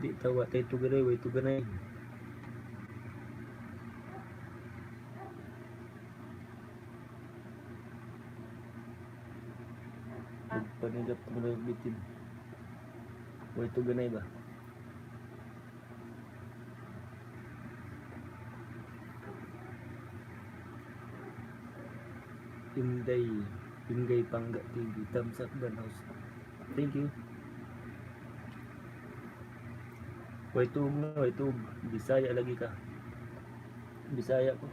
Di tawa tayo tuganay, way tuganay. Panilap mo na bitin. Way tuganay ba? Ingay Pangga TV. Thumbs up dan house. Thank you. Way tug na, way tug. Bisaya lagi ka. Bisaya ko.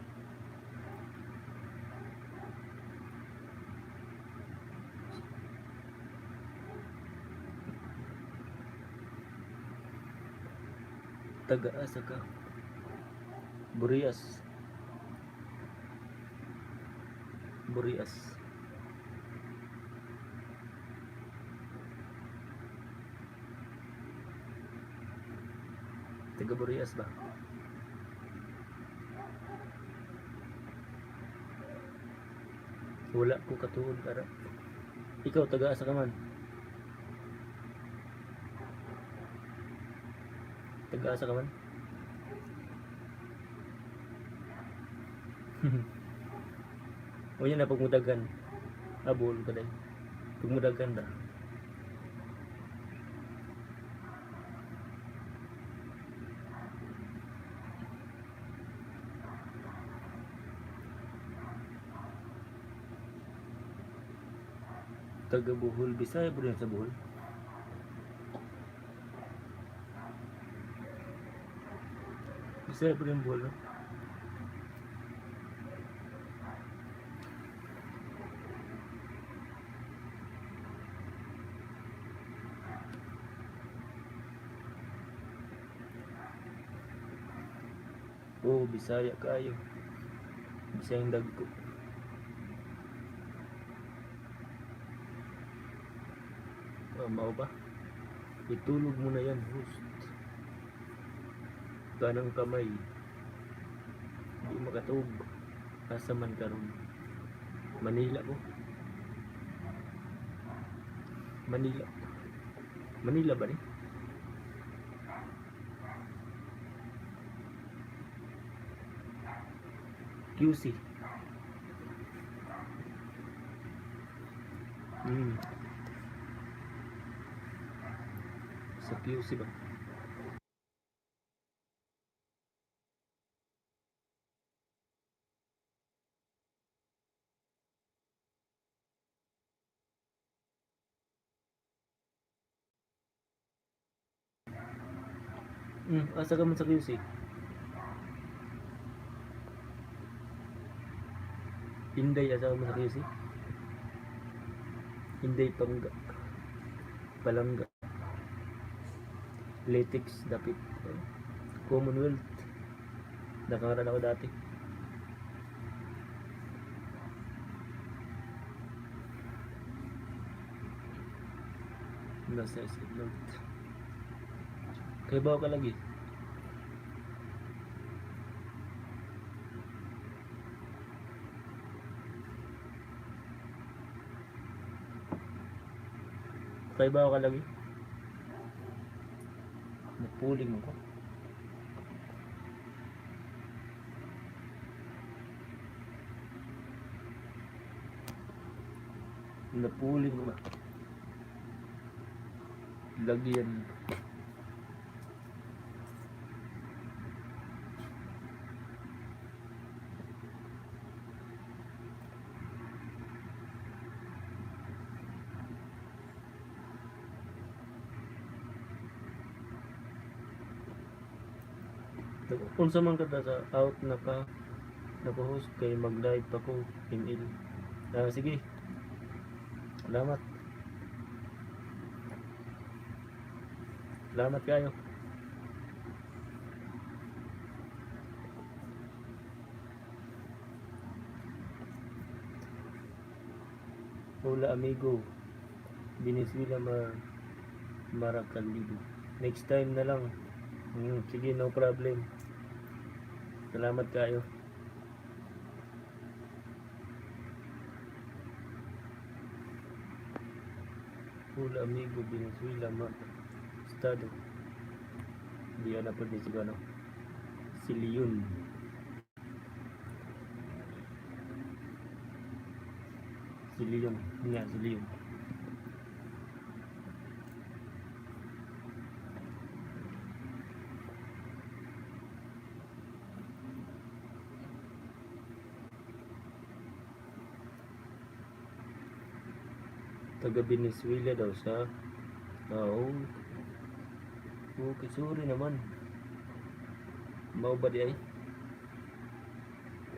Taga-asa ka. Burias. Taga Burias ba? Wala ko katuod ara. Ikaw taga-asa ka man? Taga-asa ka man? O yan na pagmudagan. Abol ka day. Pagmudagan da. Taga Bohol, Bisaya po rin sa Bohol. Bisaya po rin Bohol, no? Oh, Bisaya kayo. Bisayang dagko. Mau ba? Itulog mo na yan, host. Kanang kamay. Hindi makatug. Asa man karon. Manila ko. Manila ba ni? QC. Sa QC ba? Asa ka man sa QC? Inday asa ka man sa QC? Inday Palangga. Latex dapit. Commonwealth. Nakangaran ako dati. Nasa Islot. Kaya ba ka lagi? Kaya ba ka lagi? Napuling ako. Napuling ko ba? Lagyan. Unsa man ka sa out naka-host kay mag-live pa ko in. Sige. Salamat. Salamat kayo. Hola amigo. Venezuela Maracalibo. Next time na lang. Sige, no problem. Salamat kayo. Hola amigo, Venezuela Estado. Di na po din siguro. Si Leon. Si Leon. Nga, si Leon. Taga Venezuela daw siya. Oo. Okay, sorry naman. Mau ba di ay?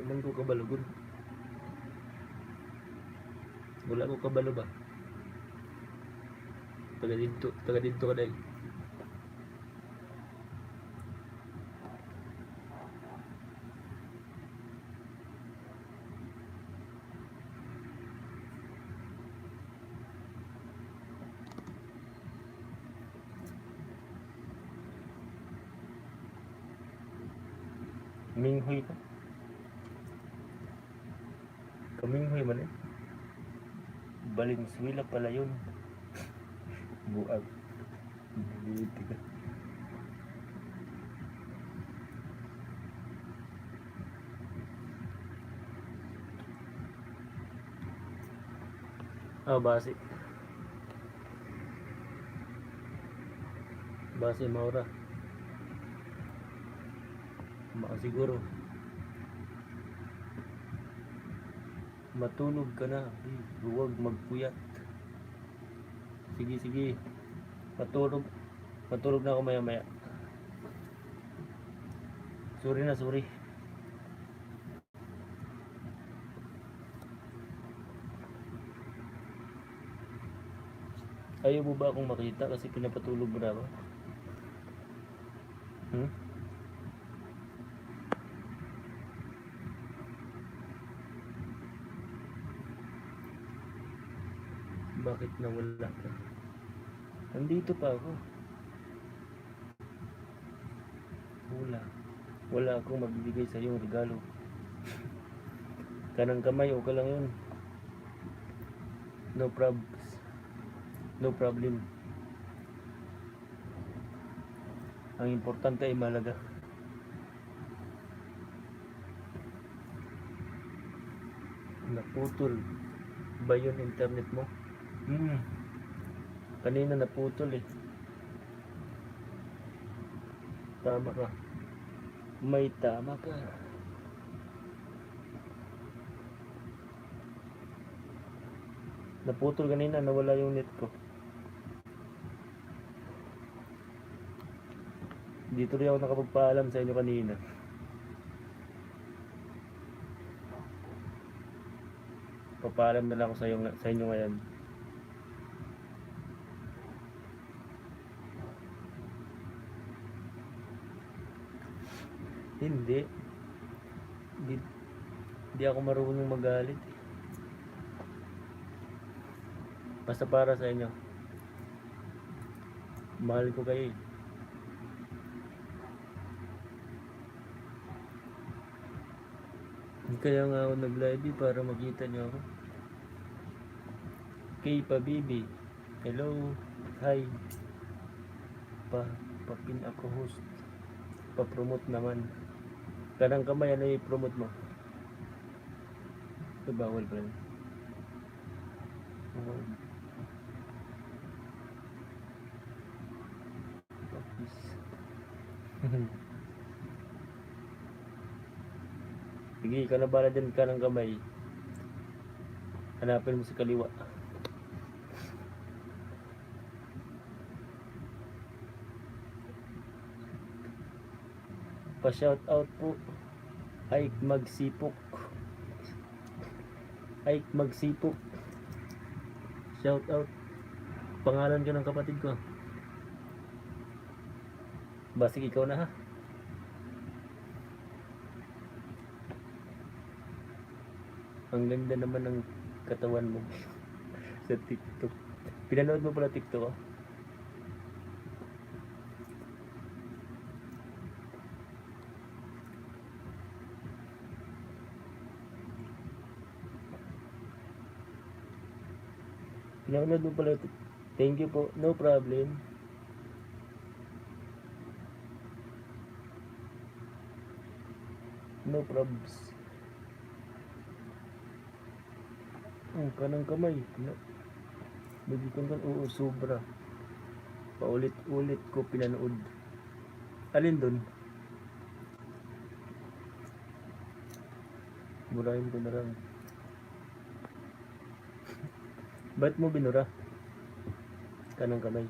Ilan ko kabalugod? Wala ko kabalo ba? Taga dito ka dahil. Minghoy ka? Kaminghoy man eh. Valenzuela pala yun. Buag. Dito ka. Base. Base Maura. Siguro. Matulog ka na. Huwag magpuyat. Sige. Matulog na ako maya. Sorry. Ayaw mo ba akong makita kasi pinapatulog mo na ako? Bakit nawala ka? Nandito pa ako. Wala akong magbibigay sa iyong regalo. Kanang kamay, okay lang yun. No problem. Ang importante ay malaga. Naputol ba yun internet mo? Kanina naputol eh. Tama ka. May tama ka. Naputol kanina, nawala yung net ko. Dito rin ako nakapagpaalam sa inyo kanina. Papaalam na lang ako sa inyo ngayon. Hindi ako marunong magalit. Basta para sa inyo. Mahal ko kayo eh. Kaya nga ako nag-live para makita niyo ako. Kay Pabibi. Hello. Hi. Papin ako host. Pa-promote naman. Kanang kamay, ano i-promote mo? Ito bawal pa rin. Sige, ikaw na bala dyan ka ng kamay. Hanapin mo sa kaliwa. Pa-shout out po. Ike Magsipok. Shout out. Pangalan ko ng kapatid ko. Basig ikaw na ha. Ang ganda naman ng katawan mo sa TikTok. Pinanood mo pala TikTok oh? Pinanood mo pala. Thank you po. No problem. No probs. Kanang kamay. No. Bagikan kan, oo, sobra. Paulit-ulit ko pinanood. Alin dun? Burahin ko na lang. Ba't mo binura? Kanang kamay.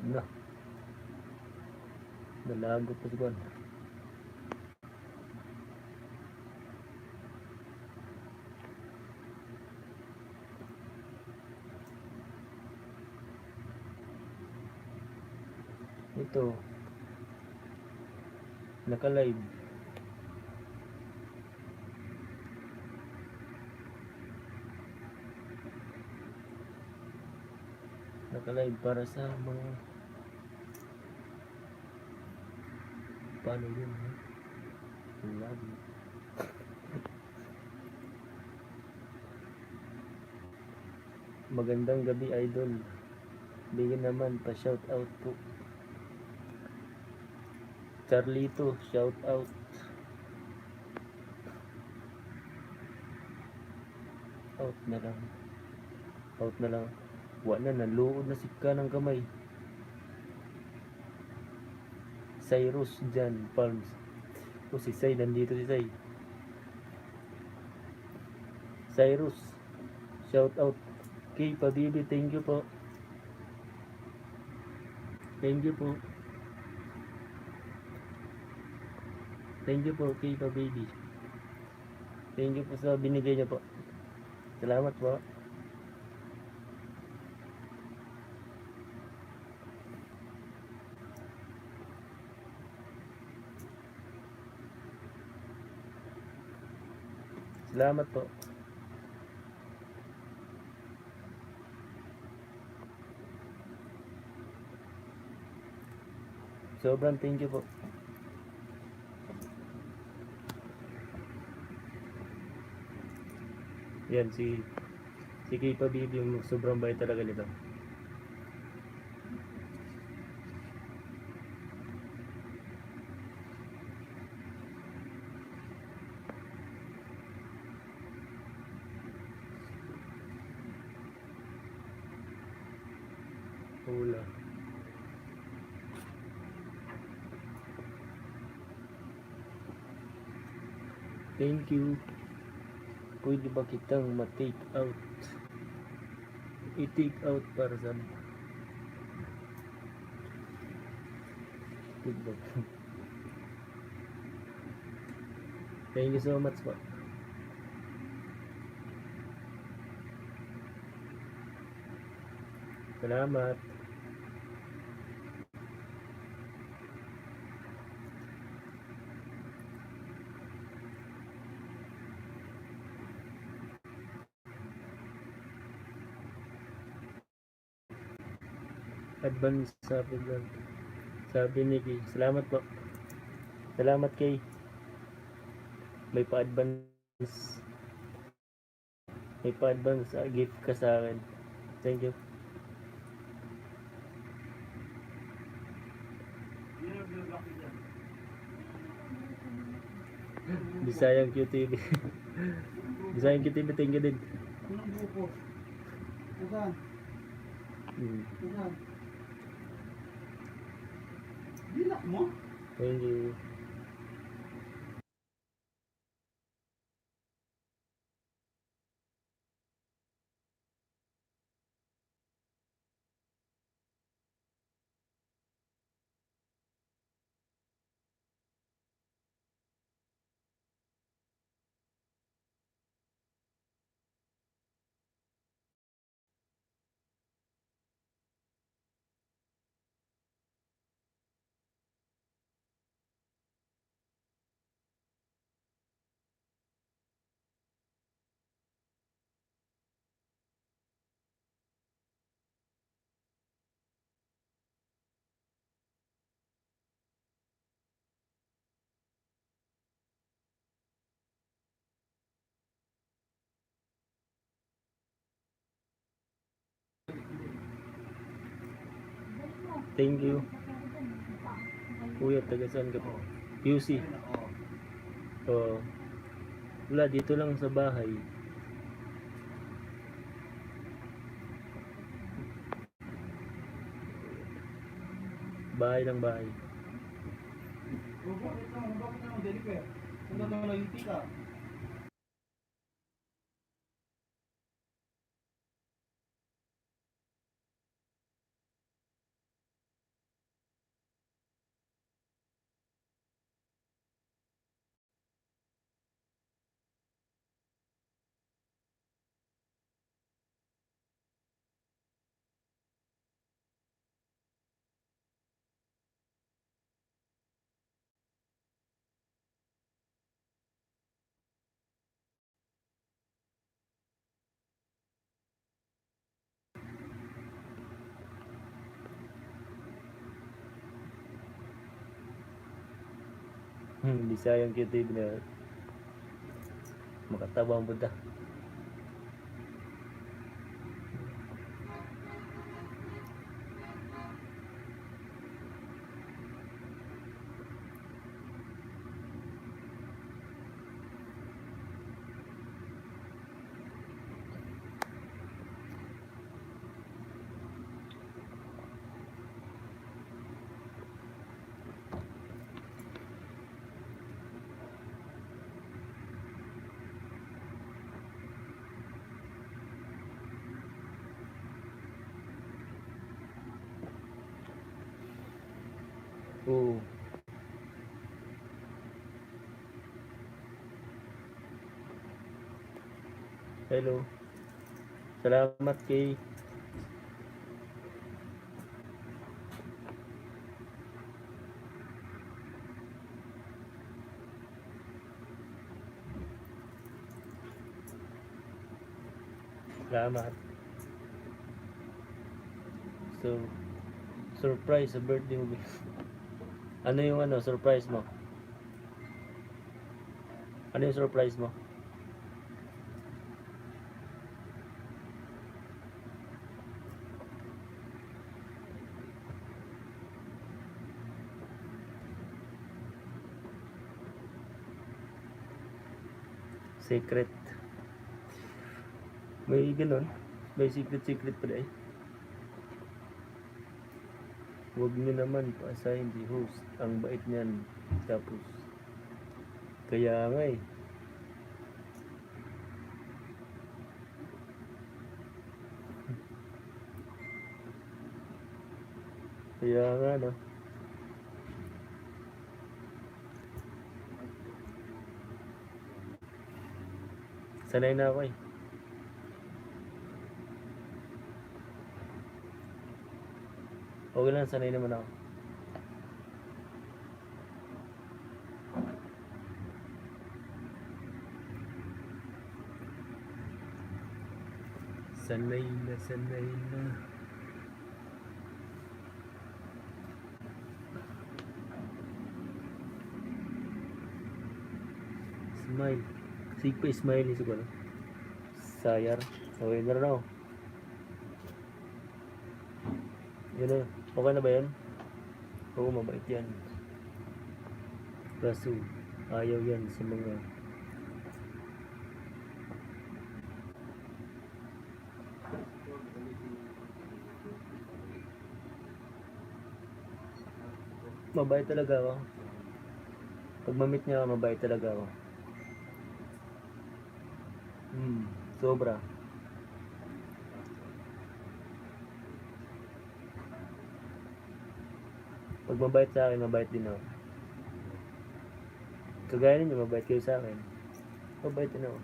Na. Nalagot pa si Juan. Ito. Naka-live. Naka-live para sa mga paano yun, ha? Live. Magandang gabi, idol. Bigyan naman pa shout out po. Carlito, shout out. Out na lang. Out na lang. Wala na, naluod na si kanang kamay. Cyrus Jan Palms. O si Say, nandito si Say. Cyrus, shout out. Kay Pabibi, thank you po. Thank you po. Thank you po kay Pabibi. Thank you po sa binigay niyo po. Salamat po. Salamat po. Sobrang thank you po. Yan si Kay Pabibi yung sobrang bait talaga nito. Hula. Thank you. Pwede ba kitang ma-take out? I-take out para sa feedback. Thank you so much po. Salamat. Advance sabi lang. Sabi ni Kay. Salamat po. Salamat Kay. May pa-advance. May pa-advance gift ka sa akin. Thank you. Bisayang QTV. Bisayang QTV, thank you din. Thank you. Thank you. Kuya, taga saan ka po? QC. Oo. Wala, dito lang sa bahay. Bahay lang bahay. Bisayang kitib na makatabang punta. Oo. Hello. Salamat kay Salamat. So, surprise sa birthday mo. Ano yung surprise mo? Ano yung surprise mo? Secret. May ganun. May secret pa rin. Huwag nyo naman paasahin si host. Ang bait niyan. Tapos, kaya nga eh. Kaya nga no. Sanay na ako eh. Okay lang, sanay naman ako. Sanay na. Smile. Sigpa smile ito ko. Sayar. Okay na rin ako. Yun na. Okay na ba yan? Oo, mabait yan. Kaso, ayaw yan sa mga mabait talaga ako. Pag mamit niya ako, mabait talaga ako. Sobra. Pag mabait sa akin, mabait din ako. Kagaya ninyo, mabait kayo sa akin. Mabait din ako.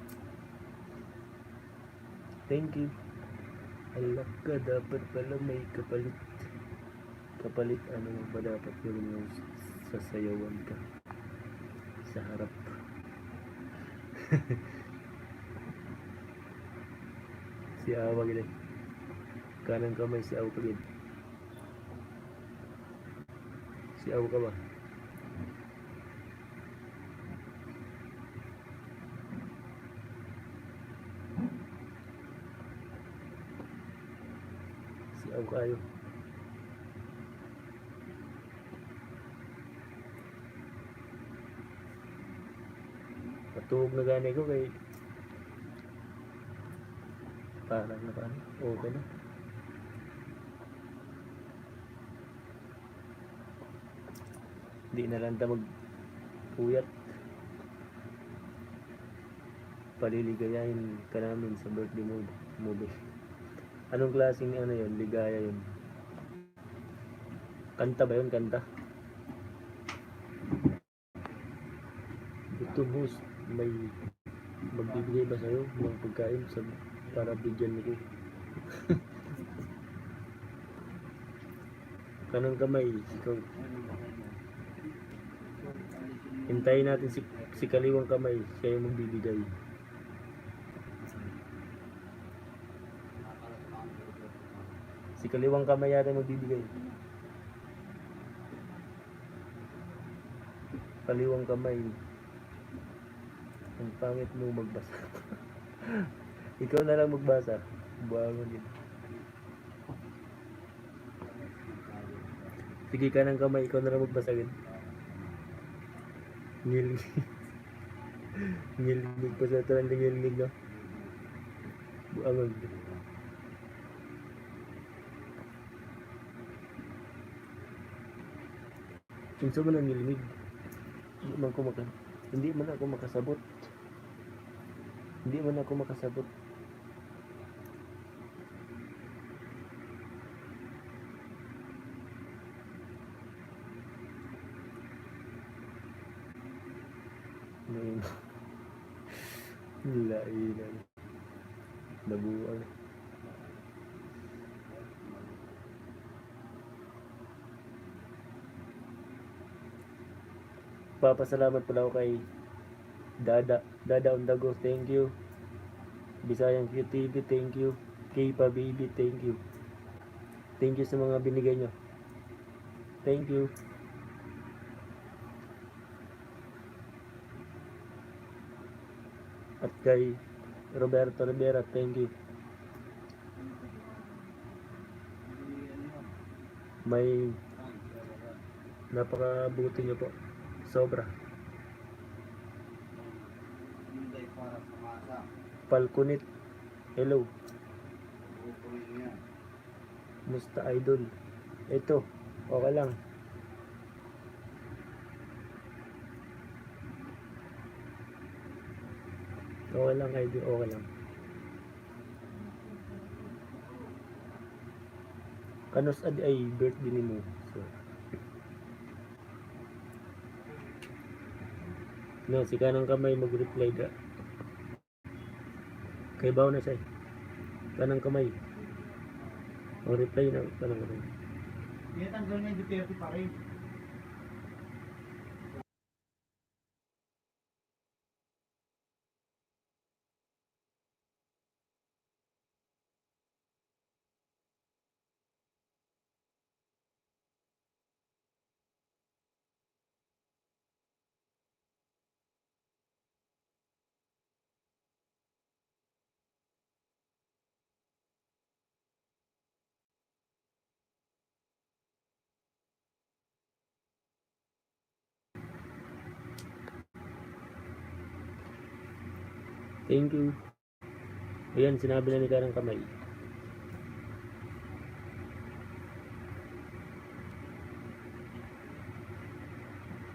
Thank you. Alak ka, dapat pala may kapalit. Kapalit, ano ba dapat yung sasayawan ka sa harap. Si Awa gila. Kanang kamay si Awa pagid. Si Awa ka ba? Si Awa kayo. Natuog na gani ko kay parang na paano. Okay na. Hindi na lang ta magpuyat. Paliligayahin ka namin sa birthday movie. Anong klaseng ano yun? Ligaya yun. Kanta ba yun? Kanta? Ito host, may magbibigay ba sa'yo ng pagkain para bigyan mo ko? Kanang kamay, ikaw. Hintayin natin si kaliwang kamay, siya yung magbibigay. Si kaliwang kamay yata magbibigay. Kaliwang kamay. Ang pangit mo magbasa. Ikaw na lang magbasa. Buwangon din. Sige ka ng kamay, ikaw na lang magbasa din. Ngilngig. Ngilngig pa sa talang ngilngig, no? Buwangon din. Kinsa man ang ngilngig? Hindi man ako makasabot. Hindi man ako makasabot. Lainan. Nabuang. Papasalamat pala ako kay Dada Undago, thank you. Bisayang QTV, thank you. Kaypa Baby, thank you. Thank you sa mga binigay nyo. Thank you. At kay Roberto Rivera, thank you. May napakabuti nyo po. Sobra. Falconit, hello. Musta idol? Ito, okay lang. Okay lang idol, okay lang. Kanos ay birthday ni mo. So, no, si kanang kamay mag-reply da. Kay baw na siya. Kanang kamay. O reply na kanang kamay. Tinatanggal niya yung Duterte pa rin. Thank you. Ayan, sinabi na ni kanang kamay.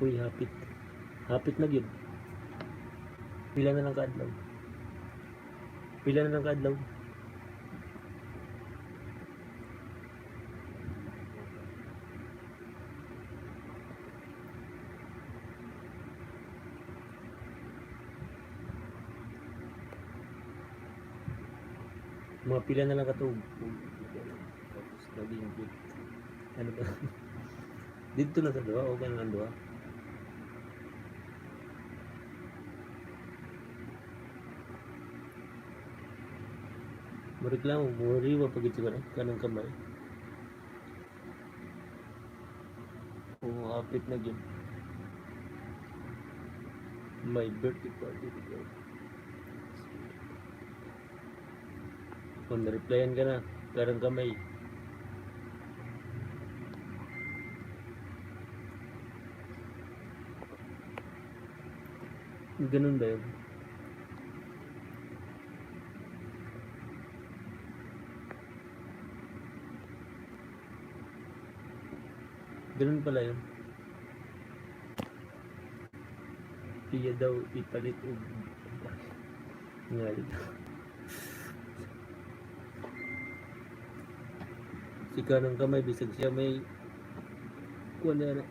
Uy, hapit. Hapit na gyud. Pila na lang kaadlaw. Pila na lang kaadlaw. Mga pila na lang katug. Tapos naging good. Ano ba? Dito na sa duha o kan lang duha. Mareklamo, muriwa pag ito ka kanang kamay. Oo, hapit na gyud. My birthday party today. Kung na-replyan ka na, karang kamay. Ganun ba yun? Ganun pala yun. Iya daw ipalit og ngali. Si kanang kamay bisag siya may kuan na.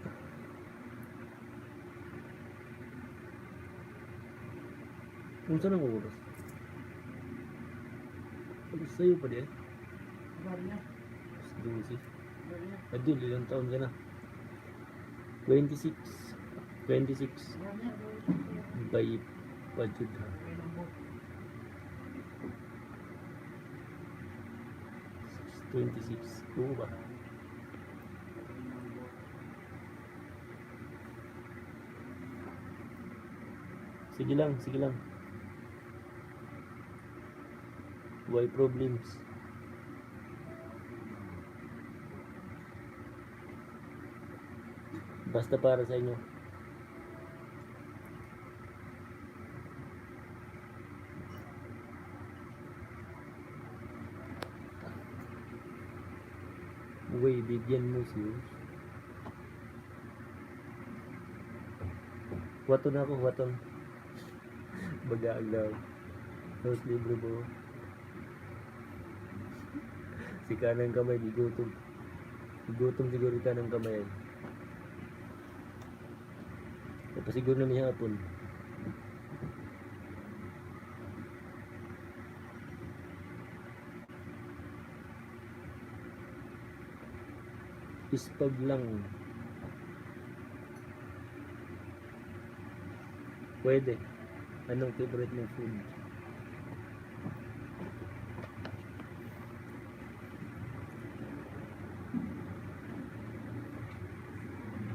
Unsa nang oras? Ano sa'yo pa din? Sabi niya. 12. Sabi niya. Adul, ilang taon ka na? 26. 26. Sabi niya. Bay Pajud. Okay lang po. 26. Oo ba? Sige lang, sige lang. Why problems? Basta para sa inyo. Uy, bigyan mo siya. Waton ako, waton. Bagaag daw. Tapos libre mo. Si kanang kamay, gigutom. Gigutom siguro yung kanang kamay. Tapos siguro na may hapon. Ispag lang. Pwede. Anong favorite mong food?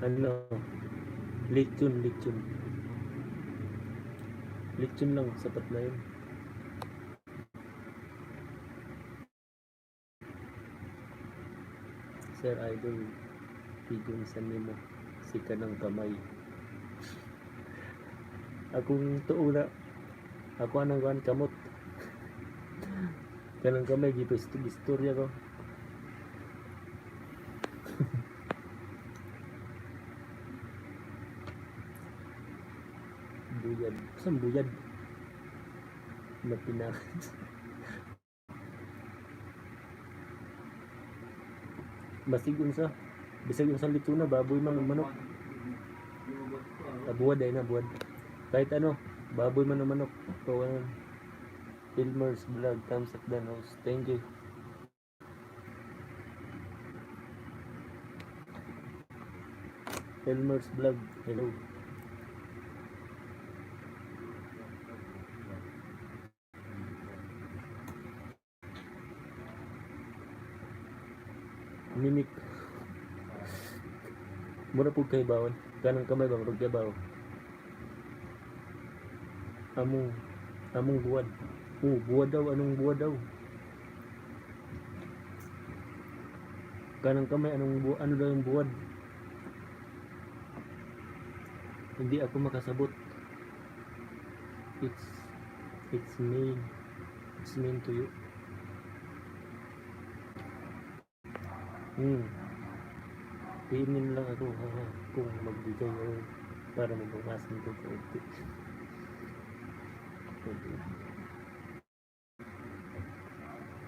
Ano? Lechon, lechon. Lechon lang, sapat na yun. Sir Idol, bigong sa nimo. Si kanang kamay. Akong tuo na. Ako anang kuhan kamot. Kanang kamay, istorya ko. Buyad. Saan buyad? Mapinakat. Basig unsa. Bisag unsa lechon na baboy man o manok. Buwad ay na buwad. Kahit ano, baboy man o manok. Kawan. Filmers vlog, thumbs up dan host. Thank you. Filmers vlog, hello. Mimik. Mura po kay bawon. Kanang kamay bang rog kay bawon. Among buwad. Buwad daw, anong buwad daw? Kanang kamay ano daw yung buwad? Hindi ako makasabot. It's mean to you. Iinin lang ako kung magbigay ako para mabukasan ko kaunti.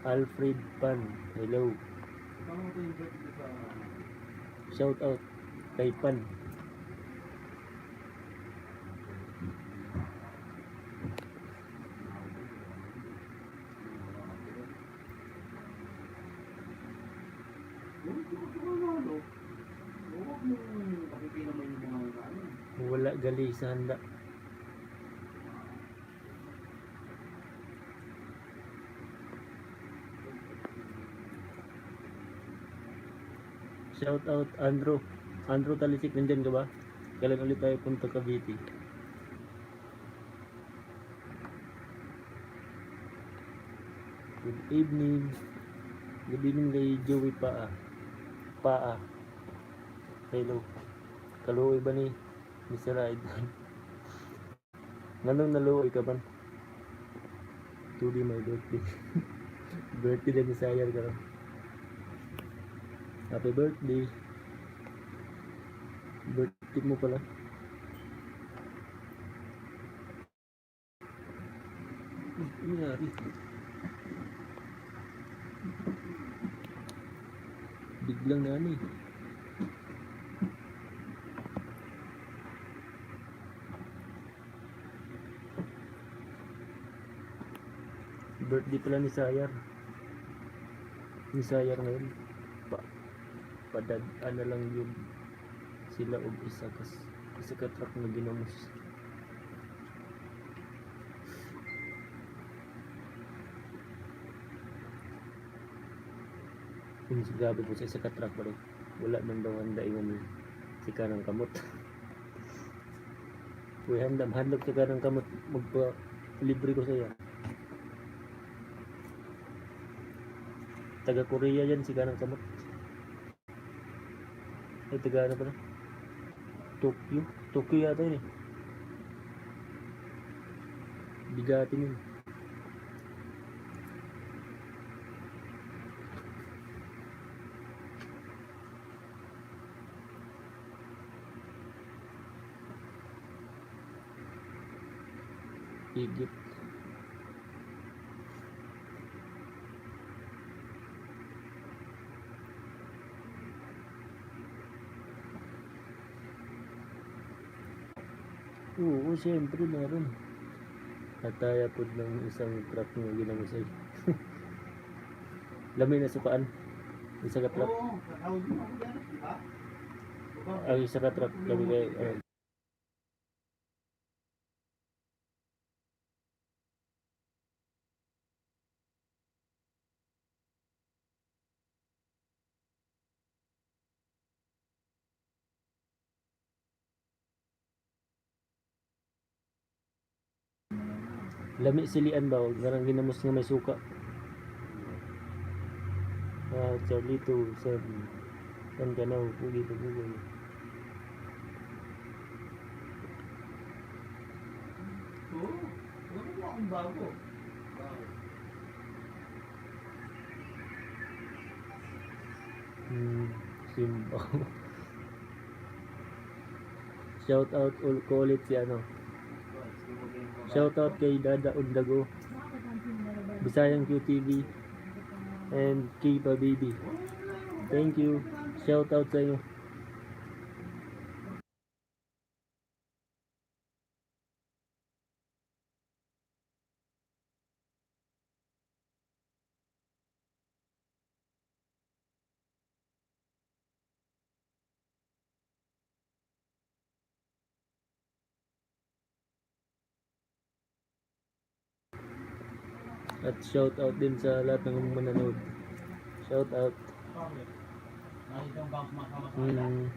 Alfred Pan, hello. Shout out kay Pan. Wala gali sa handa. Shout out Andrew Talisik, nandyan ka ba? Kailan ulit tayo punta Cavite? Good evening kay Joey Paa. Hello. Kaluoy ba ni Mr. Idol? Nganong naluoy ka man? To be my birthday. Birthday din ni Sayar karon. Happy birthday. Birthday mo pala. Nangyari. Biglang na ano eh. Birthday pala ni Sayar. Ni Sayar ngayon. Padadaan na lang yun sila og isa ka truck na ginamos. Yung grabe po sa isa ka truck pa rin. Wala man daw handa ingon si kanang kamot. Uy, handog si kanang kamot. Magpa libre ko sa iya. Taga Korea yan si kanang kamot. Ay, taga ano pala? Tokyo. Tokyo yata yun eh. Bigatin yun. Higit. Oo, siyempre meron. Ataya po ng isang truck na ginangusay. Lamin na sukaan. Isa ka truck. Oo, kakawin mo ako dyan, di ba? Ang isa ka truck. Lamin kay lami silian ba? Garang ginamos nga may suka. Charlie to Sam. San ka na? Pugi to pugi. Oo, wala mo akong bago. Simba. Shout out ko ulit si ano. Shout out kay Dada Undago, Bisayang QTV, and Kipa Baby. Thank you. Shout out sa inyo. At shout out din sa lahat ng mananood. Shout out. Mm.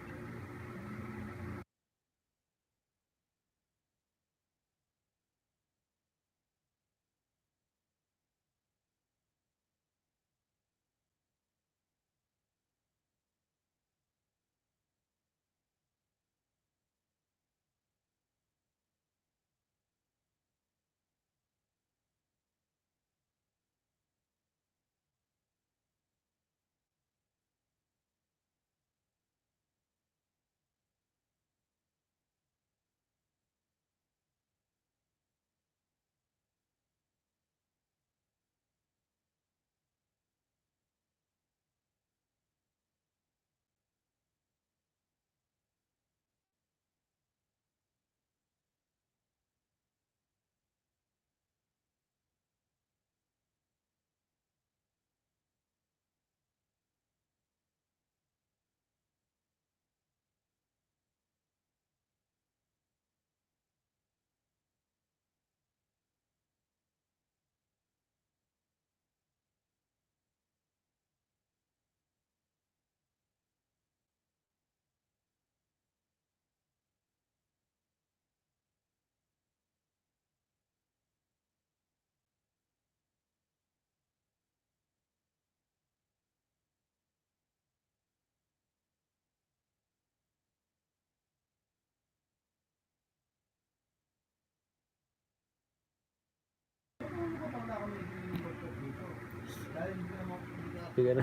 Tika na.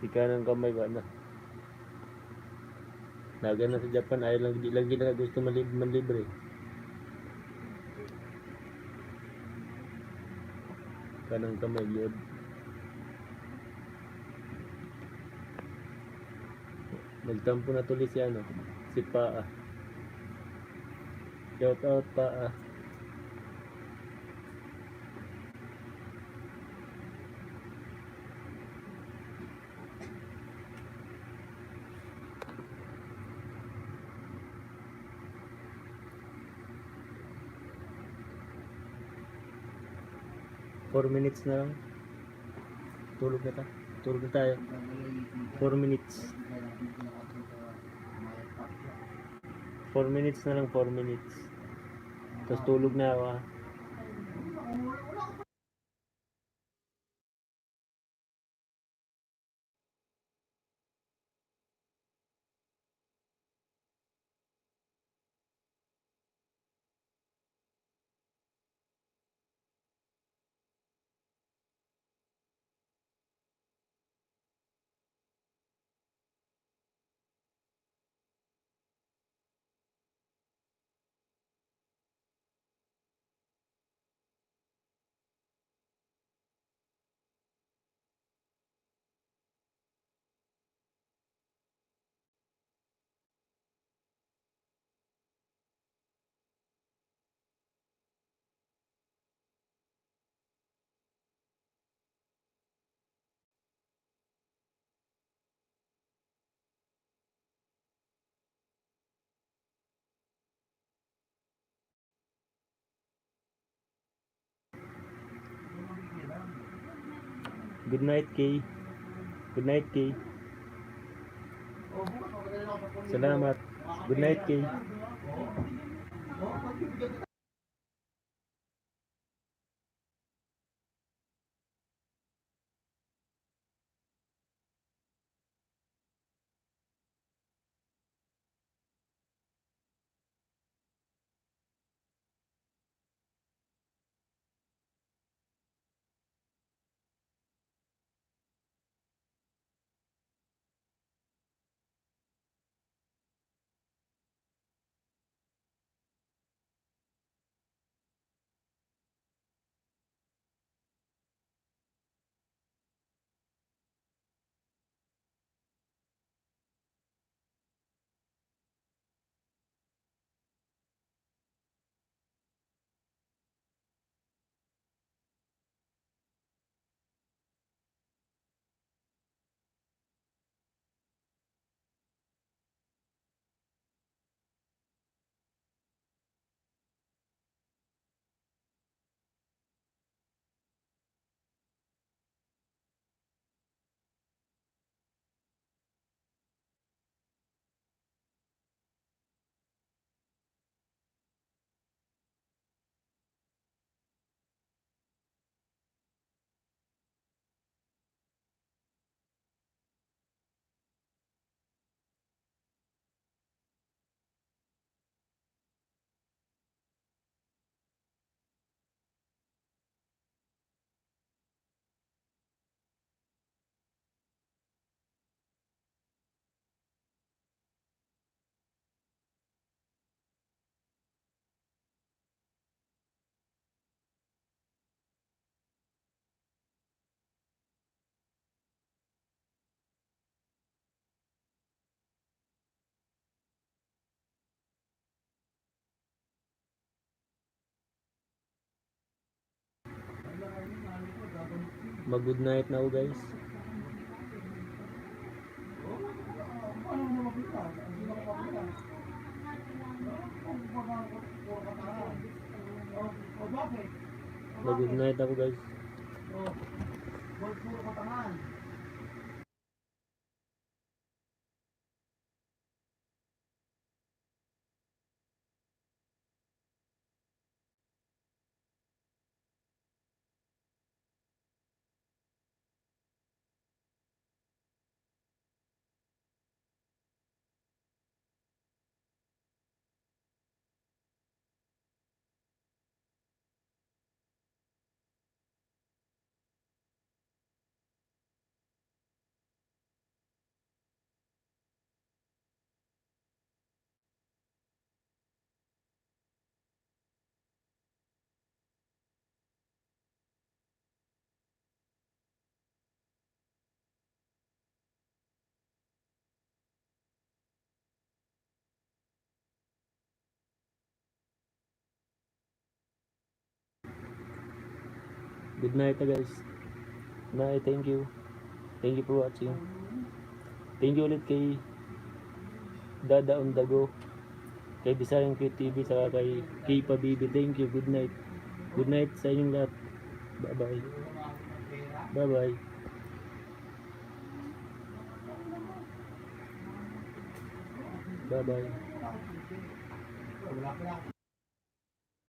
Tika ng kamay ko ano. Naga na sa Japan ay lang di lang gina gusto manlibre. Kanang kamay yun. Nagtampo na tuloy si ano, si Paa. Shout out Paa. Four minutes na lang. Tulog na ta. Tulog na tayo. 4 minutes. 4 minutes na lang, 4 minutes. Tapos tulog na ako ah. Good night, Kay. Good night, Kay. Salamat. Good night, Kay. Mag-good night na ako, guys. Mag-good night ako, guys. Good night na guys. Night, thank you. Thank you for watching. Thank you ulit kay Dada on the go, kay Bisayang Cute TV, saka kay Kipa Bibi. Thank you. Good night. Good night sa inyong lahat. Bye bye. Bye bye. Bye bye. Wala